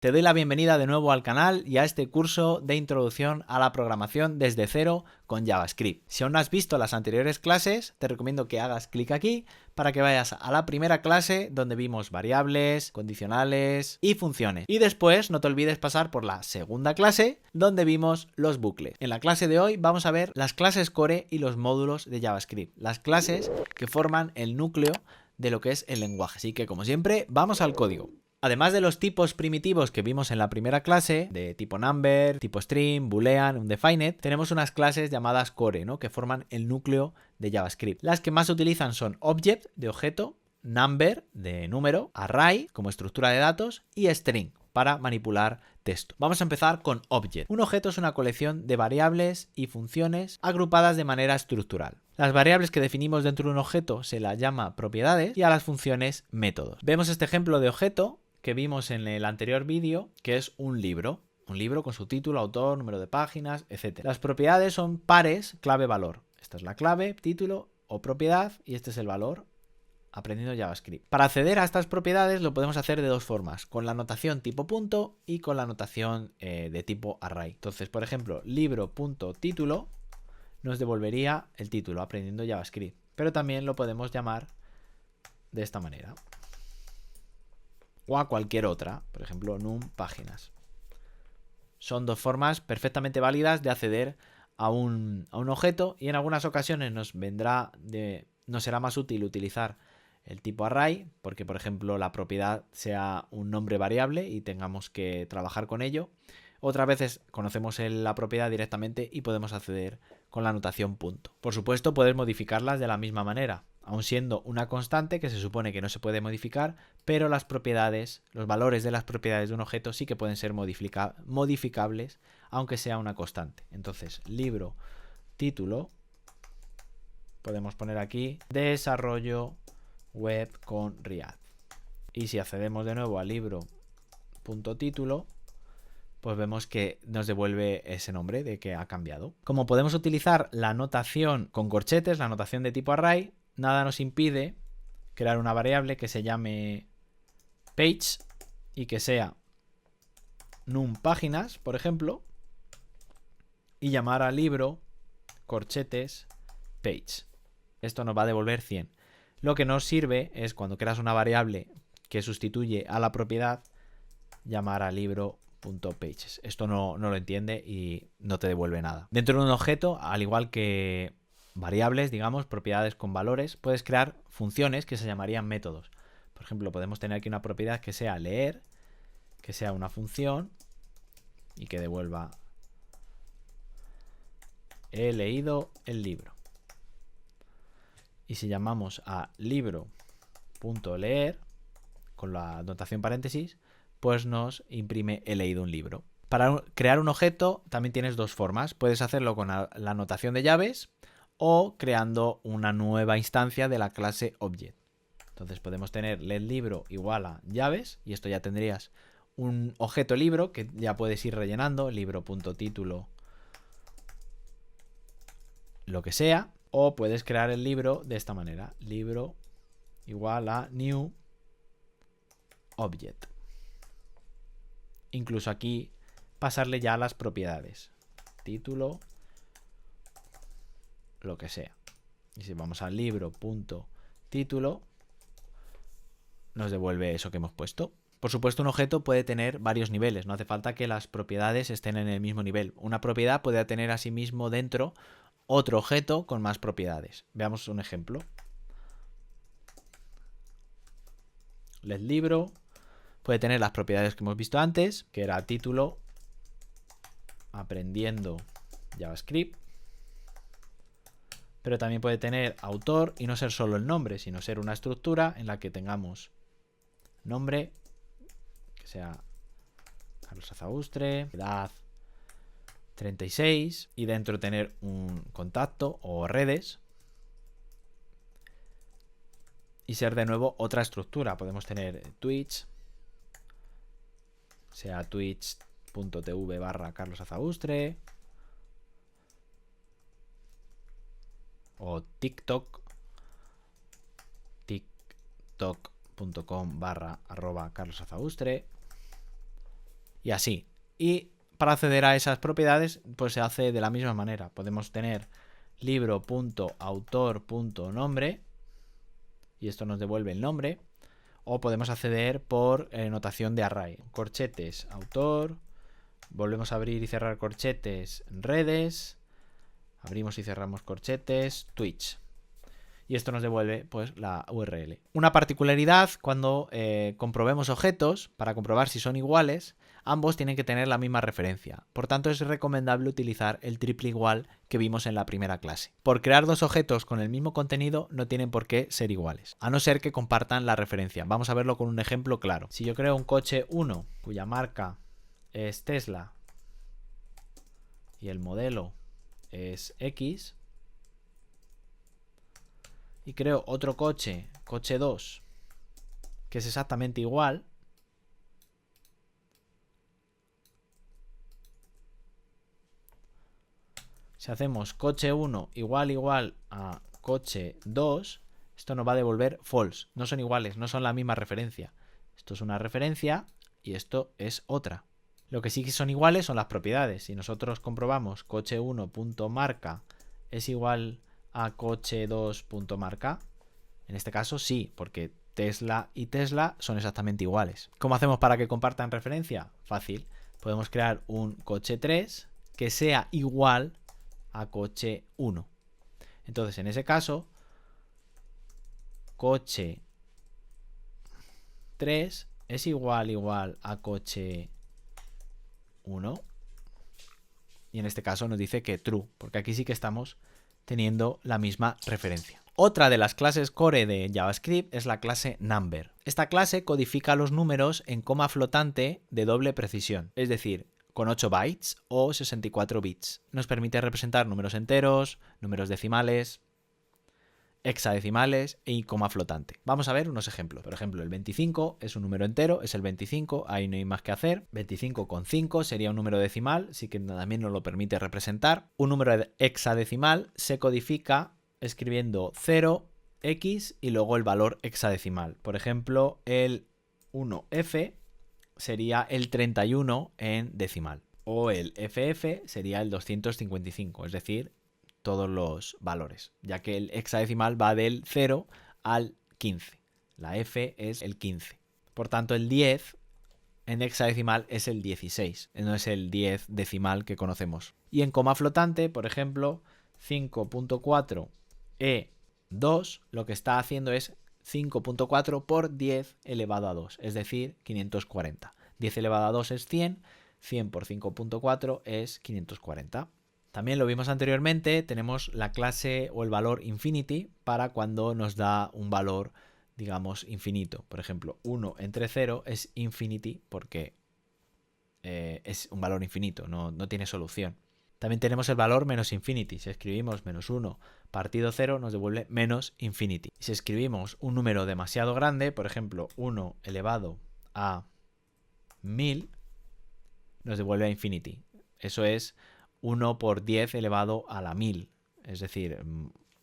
Te doy la bienvenida de nuevo al canal y a este curso de introducción a la programación desde cero con JavaScript. Si aún no has visto las anteriores clases, te recomiendo que hagas clic aquí para que vayas a la primera clase donde vimos variables, condicionales y funciones. Y después no te olvides pasar por la segunda clase donde vimos los bucles. En la clase de hoy vamos a ver las clases core y los módulos de JavaScript, las clases que forman el núcleo de lo que es el lenguaje. Así que, como siempre, vamos al código. Además de los tipos primitivos que vimos en la primera clase, de tipo number, tipo string, boolean, undefined, tenemos unas clases llamadas core, ¿no? Que forman el núcleo de JavaScript. Las que más se utilizan son object, de objeto, number, de número, array, como estructura de datos, y string, para manipular texto. Vamos a empezar con object. Un objeto es una colección de variables y funciones agrupadas de manera estructural. Las variables que definimos dentro de un objeto se las llama propiedades y a las funciones métodos. Vemos este ejemplo de objeto que vimos en el anterior vídeo, que es un libro. Un libro con su título, autor, número de páginas, etc. Las propiedades son pares clave-valor. Esta es la clave, título o propiedad y este es el valor. Aprendiendo JavaScript. Para acceder a estas propiedades lo podemos hacer de dos formas, con la notación tipo punto y con la notación de tipo array. Entonces, por ejemplo, libro.título nos devolvería el título aprendiendo JavaScript, pero también lo podemos llamar de esta manera. O a cualquier otra, por ejemplo, num páginas. Son dos formas perfectamente válidas de acceder a un objeto y en algunas ocasiones nos será más útil utilizar el tipo array, porque por ejemplo la propiedad sea un nombre variable y tengamos que trabajar con ello. Otras veces conocemos la propiedad directamente y podemos acceder con la notación punto. Por supuesto, puedes modificarlas de la misma manera, aun siendo una constante que se supone que no se puede modificar, pero las propiedades, los valores de las propiedades de un objeto sí que pueden ser modificables, aunque sea una constante. Entonces, libro, título, podemos poner aquí desarrollo web con React. Y si accedemos de nuevo al libro.título, pues vemos que nos devuelve ese nombre de que ha cambiado. Como podemos utilizar la notación con corchetes, la notación de tipo array, nada nos impide crear una variable que se llame page y que sea num páginas, por ejemplo, y llamar a libro corchetes page. Esto nos va a devolver 100. Lo que nos sirve es cuando creas una variable que sustituye a la propiedad, llamar a libro.pages. Esto no lo entiende y no te devuelve nada. Dentro de un objeto, al igual que variables, digamos, propiedades con valores, puedes crear funciones que se llamarían métodos. Por ejemplo, podemos tener aquí una propiedad que sea leer, que sea una función y que devuelva he leído el libro. Y si llamamos a libro.leer con la notación paréntesis, pues nos imprime he leído un libro. Para crear un objeto también tienes dos formas. Puedes hacerlo con la notación de llaves o creando una nueva instancia de la clase object. Entonces podemos tener letLibro igual a llaves y esto ya tendrías un objeto libro que ya puedes ir rellenando, libro.título, lo que sea. O puedes crear el libro de esta manera, libro igual a new object. Incluso aquí pasarle ya las propiedades, título, lo que sea. Y si vamos al libro.título, nos devuelve eso que hemos puesto. Por supuesto, un objeto puede tener varios niveles, no hace falta que las propiedades estén en el mismo nivel. Una propiedad puede tener asimismo dentro otro objeto con más propiedades. Veamos un ejemplo. letLibro puede tener las propiedades que hemos visto antes, que era título, aprendiendo JavaScript, pero también puede tener autor y no ser solo el nombre, sino ser una estructura en la que tengamos nombre, que sea Carlos Azaustre, edad 36 y dentro tener un contacto o redes y ser de nuevo otra estructura. Podemos tener Twitch, sea twitch.tv/Carlos Azaustre o TikTok, tiktok.com/@Carlos Azaustre y así. Y para acceder a esas propiedades, pues se hace de la misma manera. Podemos tener libro.autor.nombre y esto nos devuelve el nombre. O podemos acceder por notación de array. Corchetes, autor. Volvemos a abrir y cerrar corchetes, redes. Abrimos y cerramos corchetes, Twitch. Y esto nos devuelve pues la URL. Una particularidad cuando comprobemos objetos, para comprobar si son iguales, ambos tienen que tener la misma referencia. Por tanto, es recomendable utilizar el triple igual que vimos en la primera clase. Por crear dos objetos con el mismo contenido no tienen por qué ser iguales, a no ser que compartan la referencia. Vamos a verlo con un ejemplo claro. Si yo creo un coche 1 cuya marca es Tesla y el modelo es X, y creo otro coche 2, que es exactamente igual, si hacemos coche 1 igual a coche 2, esto nos va a devolver false. No son iguales, no son la misma referencia. Esto es una referencia y esto es otra. Lo que sí que son iguales son las propiedades. Si nosotros comprobamos coche 1.marca es igual a coche 2.marca, en este caso sí, porque Tesla y Tesla son exactamente iguales. ¿Cómo hacemos para que compartan referencia? Fácil. Podemos crear un coche 3 que sea igual a coche 1. Entonces, en ese caso, coche 3 es igual a coche 1. Y en este caso nos dice que true, porque aquí sí que estamos teniendo la misma referencia. Otra de las clases core de JavaScript es la clase number. Esta clase codifica los números en coma flotante de doble precisión, es decir, con 8 bytes o 64 bits. Nos permite representar números enteros, números decimales, hexadecimales y coma flotante. Vamos a ver unos ejemplos. Por ejemplo, el 25 es un número entero, es el 25, ahí no hay más que hacer. 25,5 sería un número decimal, sí que también nos lo permite representar. Un número hexadecimal se codifica escribiendo 0, x y luego el valor hexadecimal. Por ejemplo, el 1f sería el 31 en decimal. O el FF sería el 255, es decir, todos los valores, ya que el hexadecimal va del 0 al 15. La F es el 15. Por tanto, el 10 en hexadecimal es el 16, no es el 10 decimal que conocemos. Y en coma flotante, por ejemplo, 5.4 E2, lo que está haciendo es 5.4 por 10 elevado a 2, es decir, 540. 10 elevado a 2 es 100, 100 por 5.4 es 540. También lo vimos anteriormente, tenemos la clase o el valor infinity para cuando nos da un valor, digamos, infinito. Por ejemplo, 1 entre 0 es infinity porque es un valor infinito, no tiene solución. También tenemos el valor menos infinity. Si escribimos menos 1 partido 0 nos devuelve menos infinity. Si escribimos un número demasiado grande, por ejemplo, 1 elevado a 1000, nos devuelve a infinity. Eso es 1 por 10 elevado a la 1000, es decir,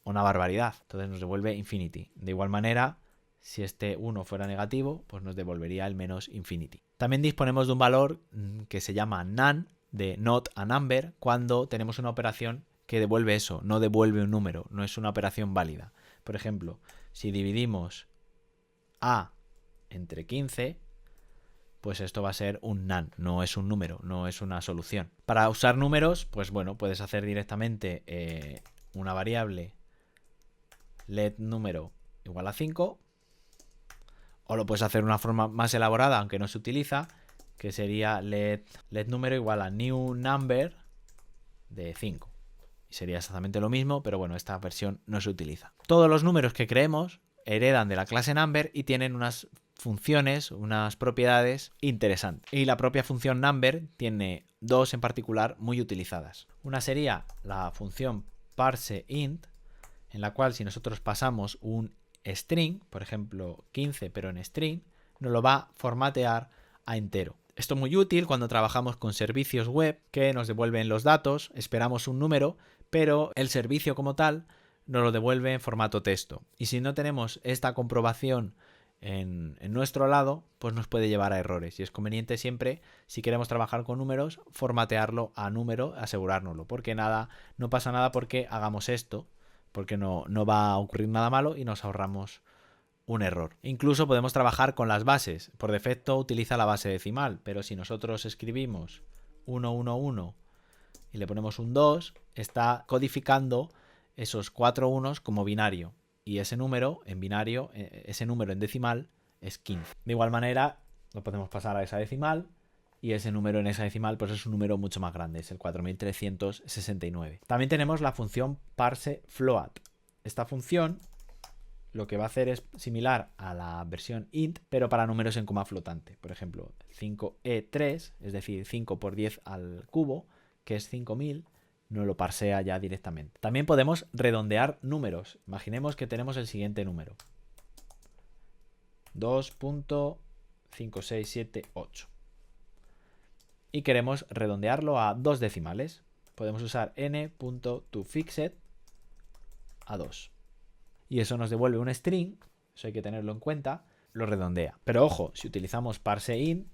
una barbaridad. Entonces nos devuelve infinity. De igual manera, si este 1 fuera negativo, pues nos devolvería el menos infinity. También disponemos de un valor que se llama none, de not a number, cuando tenemos una operación que devuelve eso, no devuelve un número, no es una operación válida. Por ejemplo, si dividimos a entre 15, pues esto va a ser un none, no es un número, no es una solución. Para usar números, pues bueno, puedes hacer directamente una variable let número igual a 5, o lo puedes hacer de una forma más elaborada, aunque no se utiliza, que sería let número igual a new number de 5. Y sería exactamente lo mismo, pero bueno, esta versión no se utiliza. Todos los números que creemos heredan de la clase number y tienen unas funciones, unas propiedades interesantes. Y la propia función number tiene dos en particular muy utilizadas. Una sería la función parseInt, en la cual si nosotros pasamos un string, por ejemplo 15 pero en string, nos lo va a formatear a entero. Esto es muy útil cuando trabajamos con servicios web que nos devuelven los datos, esperamos un número, pero el servicio como tal nos lo devuelve en formato texto. Y si no tenemos esta comprobación en nuestro lado, pues nos puede llevar a errores. Y es conveniente siempre, si queremos trabajar con números, formatearlo a número, asegurárnoslo. Porque no pasa nada porque hagamos esto, porque no va a ocurrir nada malo y nos ahorramos un error. Incluso podemos trabajar con las bases. Por defecto utiliza la base decimal, pero si nosotros escribimos 111 y le ponemos un 2, está codificando esos 4 unos como binario. Y ese número en binario, ese número en decimal, es 15. De igual manera, lo podemos pasar a esa decimal. Y ese número en esa decimal pues es un número mucho más grande, es el 4369. También tenemos la función parseFloat. Esta función lo que va a hacer es similar a la versión int, pero para números en coma flotante. Por ejemplo, 5e3, es decir, 5 por 10 al cubo, que es 5000, no lo parsea ya directamente. También podemos redondear números. Imaginemos que tenemos el siguiente número. 2.5678. Y queremos redondearlo a 2 decimales. Podemos usar n.toFixed a 2. Y eso nos devuelve un string, eso hay que tenerlo en cuenta, lo redondea. Pero ojo, si utilizamos parseInt,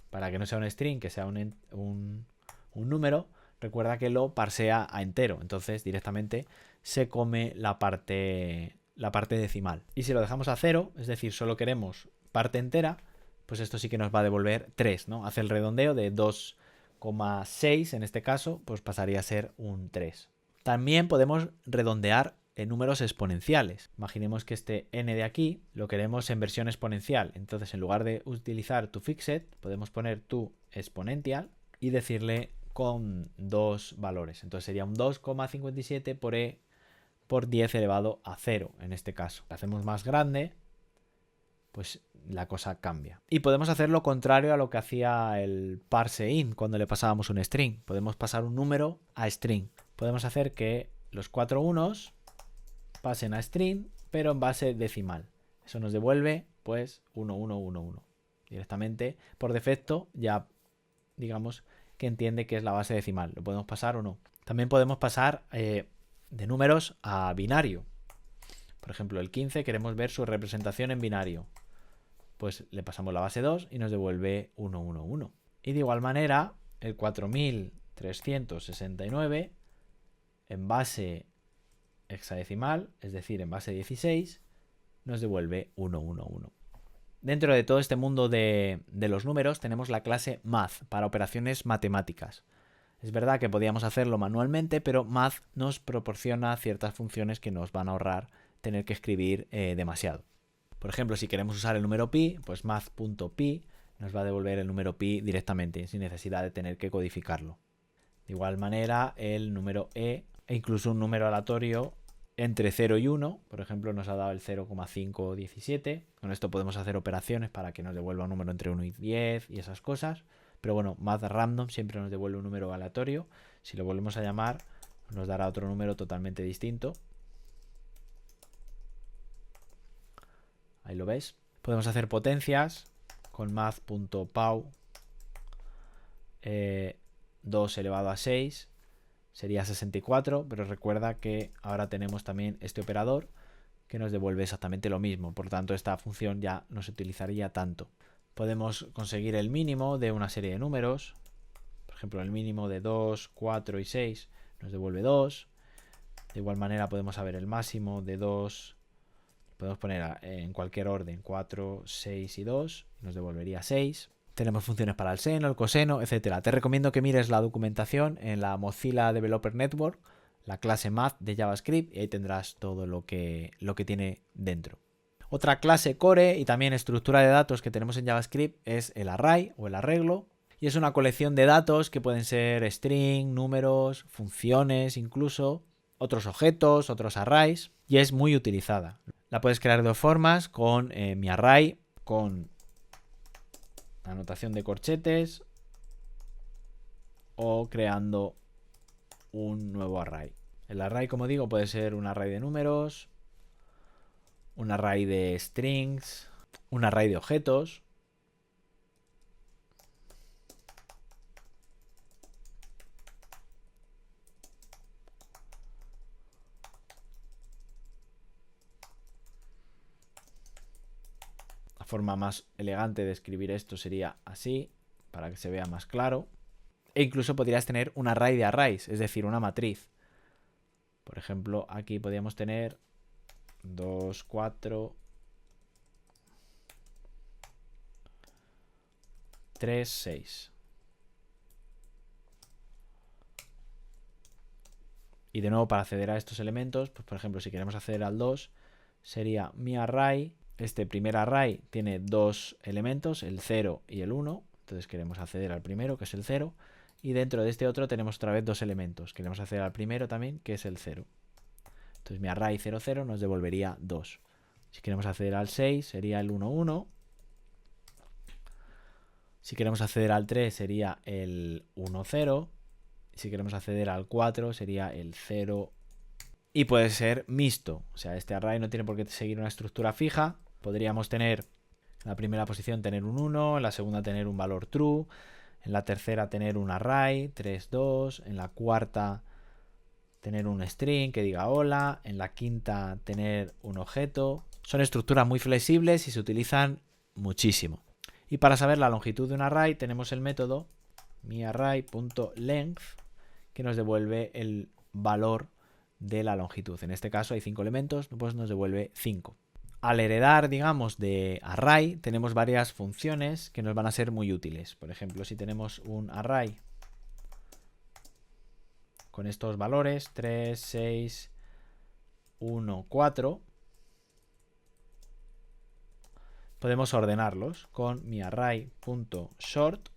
para que no sea un string, que sea un número, recuerda que lo parsea a entero. Entonces directamente se come la parte decimal. Y si lo dejamos a 0, es decir, solo queremos parte entera, pues esto sí que nos va a devolver 3, ¿no? Hace el redondeo de 2,6 en este caso, pues pasaría a ser un 3. También podemos redondear en números exponenciales. Imaginemos que este n de aquí lo queremos en versión exponencial. Entonces, en lugar de utilizar toFixed, podemos poner toExponential y decirle con dos valores. Entonces sería un 2,57 por e por 10 elevado a 0 en este caso. Lo hacemos más grande, pues la cosa cambia. Y podemos hacer lo contrario a lo que hacía el parseInt cuando le pasábamos un string. Podemos pasar un número a string. Podemos hacer que los 4 unos pasen a string, pero en base decimal. Eso nos devuelve, pues, 1111. Directamente, por defecto, ya digamos que entiende que es la base decimal. Lo podemos pasar o no. También podemos pasar de números a binario. Por ejemplo, el 15 queremos ver su representación en binario. Pues le pasamos la base 2 y nos devuelve 111. Y de igual manera, el 4369 en base hexadecimal, es decir, en base 16, nos devuelve 111. Dentro de todo este mundo de los números tenemos la clase Math para operaciones matemáticas. Es verdad que podíamos hacerlo manualmente, pero Math nos proporciona ciertas funciones que nos van a ahorrar tener que escribir demasiado. Por ejemplo, si queremos usar el número pi, pues math.pi nos va a devolver el número pi directamente, sin necesidad de tener que codificarlo. De igual manera, el número e incluso un número aleatorio entre 0 y 1, por ejemplo, nos ha dado el 0,517. Con esto podemos hacer operaciones para que nos devuelva un número entre 1 y 10 y esas cosas. Pero bueno, math random siempre nos devuelve un número aleatorio. Si lo volvemos a llamar, nos dará otro número totalmente distinto. Ahí lo ves. Podemos hacer potencias con math.pow 2 elevado a 6 sería 64, pero recuerda que ahora tenemos también este operador que nos devuelve exactamente lo mismo. Por tanto, esta función ya no se utilizaría tanto. Podemos conseguir el mínimo de una serie de números. Por ejemplo, el mínimo de 2, 4 y 6 nos devuelve 2. De igual manera podemos saber el máximo de 2. Podemos poner en cualquier orden 4, 6 y 2. Nos devolvería 6. Tenemos funciones para el seno, el coseno, etc. Te recomiendo que mires la documentación en la Mozilla Developer Network, la clase Math de JavaScript, y ahí tendrás todo lo que tiene dentro. Otra clase core y también estructura de datos que tenemos en JavaScript es el array o el arreglo. Y es una colección de datos que pueden ser string, números, funciones incluso, otros objetos, otros arrays, y es muy utilizada. La puedes crear de dos formas, con mi array, con anotación de corchetes o creando un nuevo array. El array, como digo, puede ser un array de números, un array de strings, un array de objetos. La forma más elegante de escribir esto sería así, para que se vea más claro. E incluso podrías tener un array de arrays, es decir, una matriz. Por ejemplo, aquí podríamos tener 2, 4, 3, 6. Y de nuevo, para acceder a estos elementos, pues por ejemplo, si queremos acceder al 2, sería mi array. Este primer array tiene dos elementos, el 0 y el 1. Entonces queremos acceder al primero, que es el 0. Y dentro de este otro tenemos otra vez dos elementos. Queremos acceder al primero también, que es el 0. Entonces mi array 0, 0 nos devolvería 2. Si queremos acceder al 6, sería el 1, 1. Si queremos acceder al 3, sería el 1, 0. Si queremos acceder al 4, sería el 0. Y puede ser mixto. O sea, este array no tiene por qué seguir una estructura fija. Podríamos tener en la primera posición tener un 1, en la segunda tener un valor true, en la tercera tener un array, 3, 2, en la cuarta tener un string que diga hola, en la quinta tener un objeto. Son estructuras muy flexibles y se utilizan muchísimo. Y para saber la longitud de un array tenemos el método miArray.length que nos devuelve el valor de la longitud. En este caso hay 5 elementos, pues nos devuelve 5. Al heredar, digamos, de array, tenemos varias funciones que nos van a ser muy útiles. Por ejemplo, si tenemos un array con estos valores, 3, 6, 1, 4, podemos ordenarlos con miArray.sort,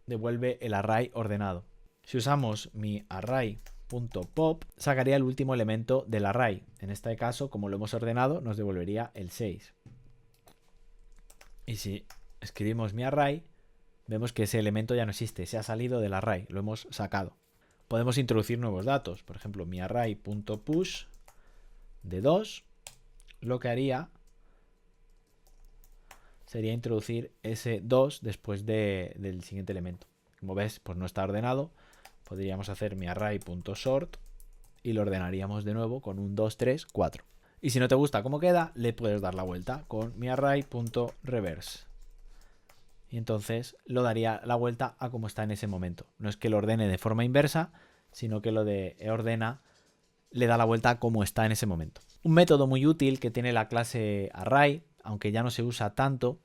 devuelve el array ordenado. Si usamos miArray.pop, sacaría el último elemento del array. En este caso, como lo hemos ordenado, nos devolvería el 6. Y si escribimos miArray, vemos que ese elemento ya no existe, se ha salido del array, lo hemos sacado. Podemos introducir nuevos datos. Por ejemplo, miArray.push de 2, lo que haría sería introducir ese 2 después del siguiente elemento. Como ves, pues no está ordenado. Podríamos hacer miArray.sort y lo ordenaríamos de nuevo con un 2, 3, 4. Y si no te gusta cómo queda, le puedes dar la vuelta con miArray.reverse. Y entonces lo daría la vuelta a como está en ese momento. No es que lo ordene de forma inversa, sino que lo de ordena le da la vuelta a como está en ese momento. Un método muy útil que tiene la clase array, aunque ya no se usa tanto,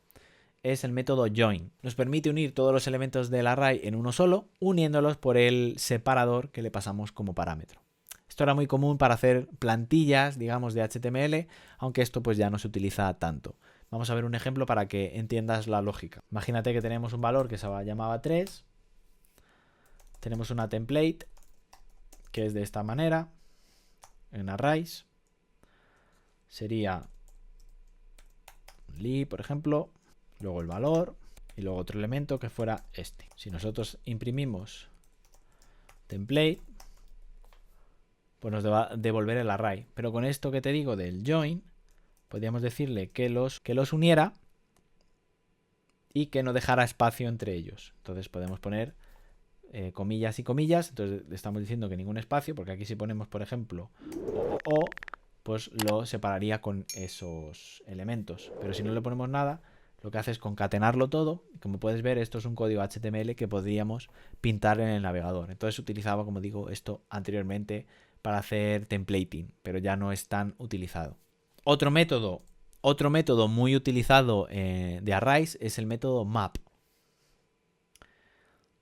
es el método join. Nos permite unir todos los elementos del array en uno solo, uniéndolos por el separador que le pasamos como parámetro. Esto era muy común para hacer plantillas, digamos, de HTML, aunque esto pues ya no se utiliza tanto. Vamos a ver un ejemplo para que entiendas la lógica. Imagínate que tenemos un valor que se llamaba 3. Tenemos una template que es de esta manera. En arrays sería li, por ejemplo, luego el valor y luego otro elemento que fuera este. Si nosotros imprimimos template, pues nos va a devolver el array. Pero con esto que te digo del join, podríamos decirle que los uniera y que no dejara espacio entre ellos. Entonces podemos poner comillas y comillas. Entonces le estamos diciendo que ningún espacio, porque aquí si ponemos, por ejemplo, o, pues lo separaría con esos elementos. Pero si no le ponemos nada, lo que hace es concatenarlo todo. Como puedes ver, esto es un código HTML que podríamos pintar en el navegador. Entonces utilizaba, como digo, esto anteriormente para hacer templating, pero ya no es tan utilizado. Otro método muy utilizado de arrays es el método map.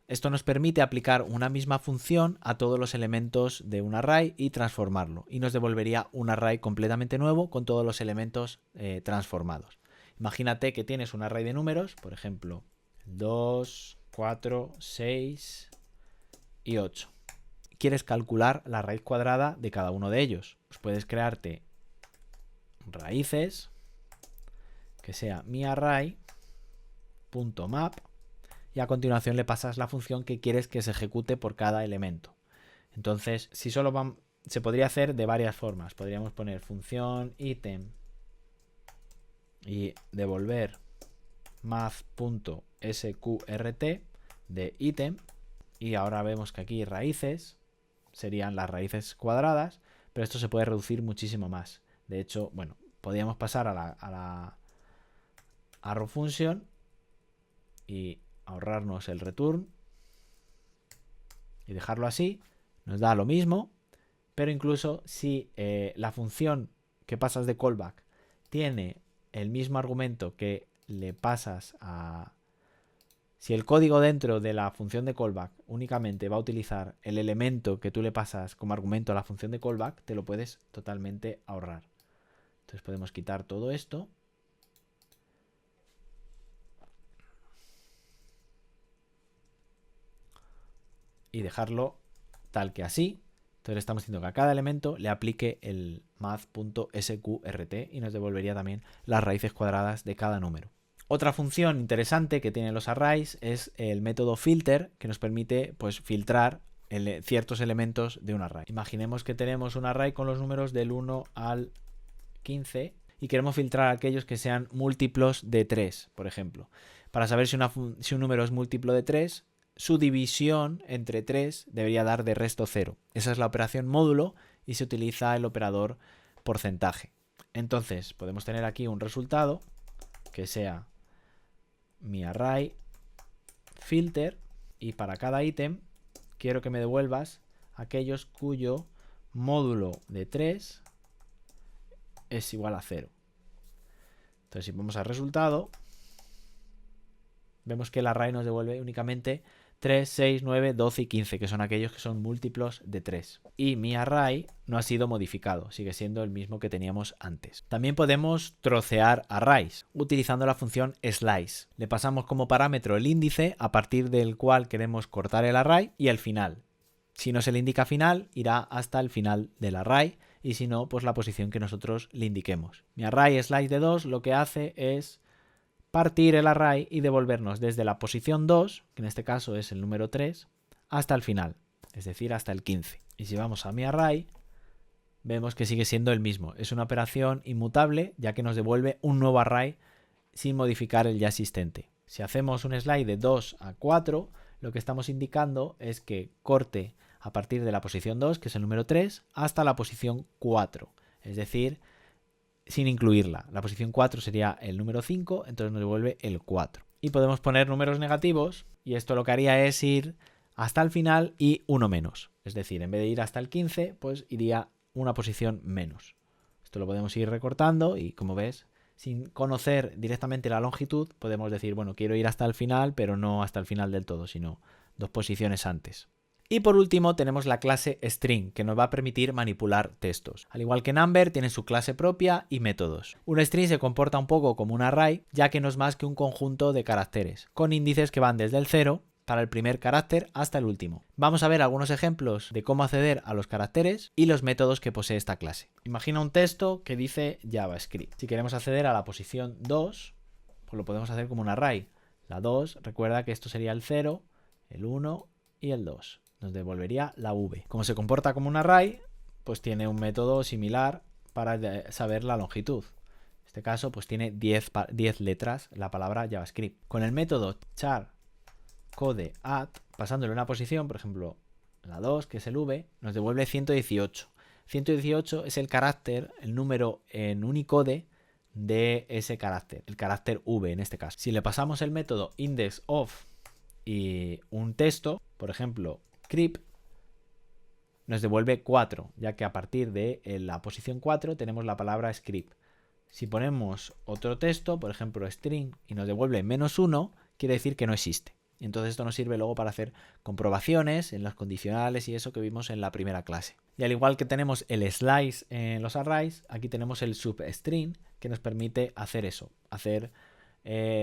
Esto nos permite aplicar una misma función a todos los elementos de un array y transformarlo. Y nos devolvería un array completamente nuevo con todos los elementos transformados. Imagínate que tienes un array de números, por ejemplo, 2, 4, 6 y 8. Quieres calcular la raíz cuadrada de cada uno de ellos. Pues puedes crearte raíces, que sea miArray.map, y a continuación le pasas la función que quieres que se ejecute por cada elemento. Entonces, si solo se podría hacer de varias formas. Podríamos poner función item y devolver math.sqrt de item, y ahora vemos que aquí raíces serían las raíces cuadradas, pero esto se puede reducir muchísimo más. De hecho, bueno, podríamos pasar a arrow function y ahorrarnos el return y dejarlo así, nos da lo mismo, pero incluso si la función que pasas de callback tiene el mismo argumento que le pasas a... Si el código dentro de la función de callback únicamente va a utilizar el elemento que tú le pasas como argumento a la función de callback, te lo puedes totalmente ahorrar. Entonces podemos quitar todo esto. Y dejarlo tal que así. Entonces estamos diciendo que a cada elemento le aplique el math.sqrt y nos devolvería también las raíces cuadradas de cada número. Otra función interesante que tienen los arrays es el método filter, que nos permite pues filtrar ciertos elementos de un array. Imaginemos que tenemos un array con los números del 1 al 15 y queremos filtrar aquellos que sean múltiplos de 3, por ejemplo. Para saber si un número es múltiplo de 3, su división entre 3 debería dar de resto 0. Esa es la operación módulo y se utiliza el operador porcentaje. Entonces podemos tener aquí un resultado que sea mi array filter y para cada ítem quiero que me devuelvas aquellos cuyo módulo de 3 es igual a 0. Entonces si vamos al resultado, vemos que el array nos devuelve únicamente 3, 6, 9, 12 y 15, que son aquellos que son múltiplos de 3. Y mi array no ha sido modificado, sigue siendo el mismo que teníamos antes. También podemos trocear arrays utilizando la función slice. Le pasamos como parámetro el índice a partir del cual queremos cortar el array y el final. Si no se le indica final, irá hasta el final del array y si no, pues la posición que nosotros le indiquemos. Mi array slice de 2 lo que hace es partir el array y devolvernos desde la posición 2, que en este caso es el número 3, hasta el final, es decir, hasta el 15. Y si vamos a mi array, vemos que sigue siendo el mismo. Es una operación inmutable, ya que nos devuelve un nuevo array sin modificar el ya existente. Si hacemos un slide de 2 a 4, lo que estamos indicando es que corte a partir de la posición 2, que es el número 3, hasta la posición 4, es decir, sin incluirla. La posición 4 sería el número 5, entonces nos devuelve el 4. Y podemos poner números negativos y esto lo que haría es ir hasta el final y uno menos. Es decir, en vez de ir hasta el 15, pues iría una posición menos. Esto lo podemos ir recortando y como ves, sin conocer directamente la longitud, podemos decir, bueno, quiero ir hasta el final, pero no hasta el final del todo, sino 2 posiciones antes. Y por último tenemos la clase string, que nos va a permitir manipular textos. Al igual que Number, tiene su clase propia y métodos. Un string se comporta un poco como un array, ya que no es más que un conjunto de caracteres, con índices que van desde el 0 para el primer carácter hasta el último. Vamos a ver algunos ejemplos de cómo acceder a los caracteres y los métodos que posee esta clase. Imagina un texto que dice JavaScript. Si queremos acceder a la posición 2, pues lo podemos hacer como un array. La 2, recuerda que esto sería el 0, el 1 y el 2. Nos devolvería la v. Como se comporta como un array, pues tiene un método similar para saber la longitud. En este caso, pues tiene 10 letras la palabra JavaScript. Con el método char code add, pasándole una posición, por ejemplo, la 2, que es el v, nos devuelve 118. 118 es el carácter, el número en Unicode de ese carácter, el carácter v en este caso. Si le pasamos el método indexOf y un texto, por ejemplo, script, nos devuelve 4, ya que a partir de la posición 4 tenemos la palabra script. Si ponemos otro texto, por ejemplo string, y nos devuelve -1, quiere decir que no existe. Y entonces esto nos sirve luego para hacer comprobaciones en los condicionales y eso que vimos en la primera clase. Y al igual que tenemos el slice en los arrays, aquí tenemos el substring, que nos permite hacer eso, hacer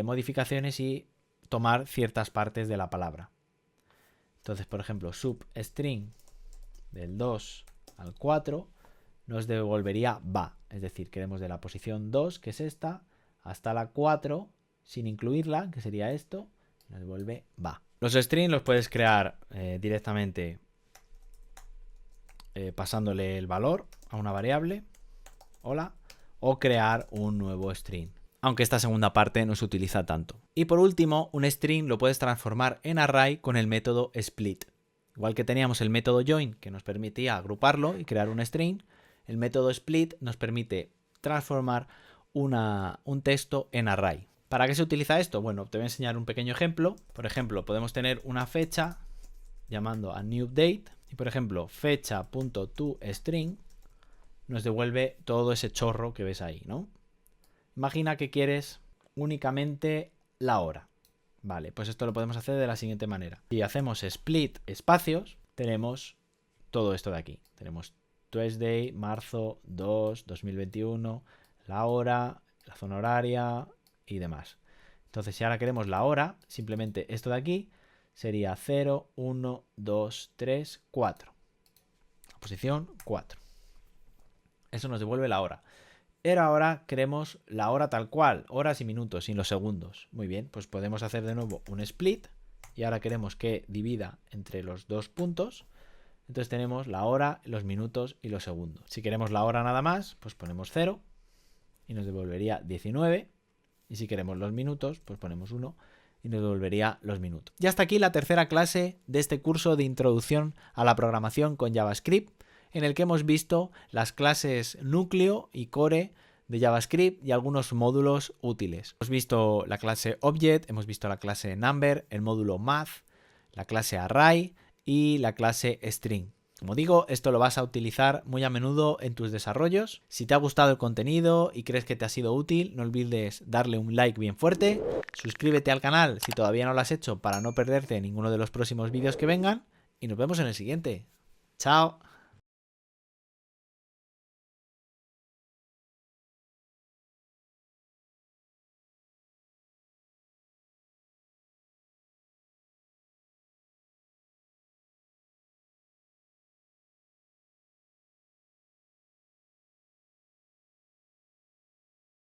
modificaciones y tomar ciertas partes de la palabra. Entonces, por ejemplo, substring del 2 al 4 nos devolvería va. Es decir, queremos de la posición 2, que es esta, hasta la 4, sin incluirla, que sería esto, nos devuelve va. Los strings los puedes crear directamente pasándole el valor a una variable, hola, o crear un nuevo string. Aunque esta segunda parte no se utiliza tanto. Y por último, un string lo puedes transformar en array con el método split. Igual que teníamos el método join, que nos permitía agruparlo y crear un string, el método split nos permite transformar un texto en array. ¿Para qué se utiliza esto? Bueno, te voy a enseñar un pequeño ejemplo. Por ejemplo, podemos tener una fecha llamando a newDate y, por ejemplo, fecha.toString nos devuelve todo ese chorro que ves ahí, ¿no? Imagina que quieres únicamente la hora. Vale, pues esto lo podemos hacer de la siguiente manera. Si hacemos split espacios, tenemos todo esto de aquí. Tenemos Tuesday, marzo 2, 2021, la hora, la zona horaria y demás. Entonces, si ahora queremos la hora, simplemente esto de aquí sería 0, 1, 2, 3, 4. La posición 4. Eso nos devuelve la hora. Pero ahora queremos la hora tal cual, horas y minutos, sin los segundos. Muy bien, pues podemos hacer de nuevo un split y ahora queremos que divida entre los dos puntos. Entonces tenemos la hora, los minutos y los segundos. Si queremos la hora nada más, pues ponemos 0 y nos devolvería 19. Y si queremos los minutos, pues ponemos 1 y nos devolvería los minutos. Y hasta aquí la tercera clase de este curso de introducción a la programación con JavaScript, en el que hemos visto las clases núcleo y core de JavaScript y algunos módulos útiles. Hemos visto la clase Object, hemos visto la clase Number, el módulo Math, la clase Array y la clase String. Como digo, esto lo vas a utilizar muy a menudo en tus desarrollos. Si te ha gustado el contenido y crees que te ha sido útil, no olvides darle un like bien fuerte, suscríbete al canal si todavía no lo has hecho para no perderte ninguno de los próximos vídeos que vengan y nos vemos en el siguiente. ¡Chao!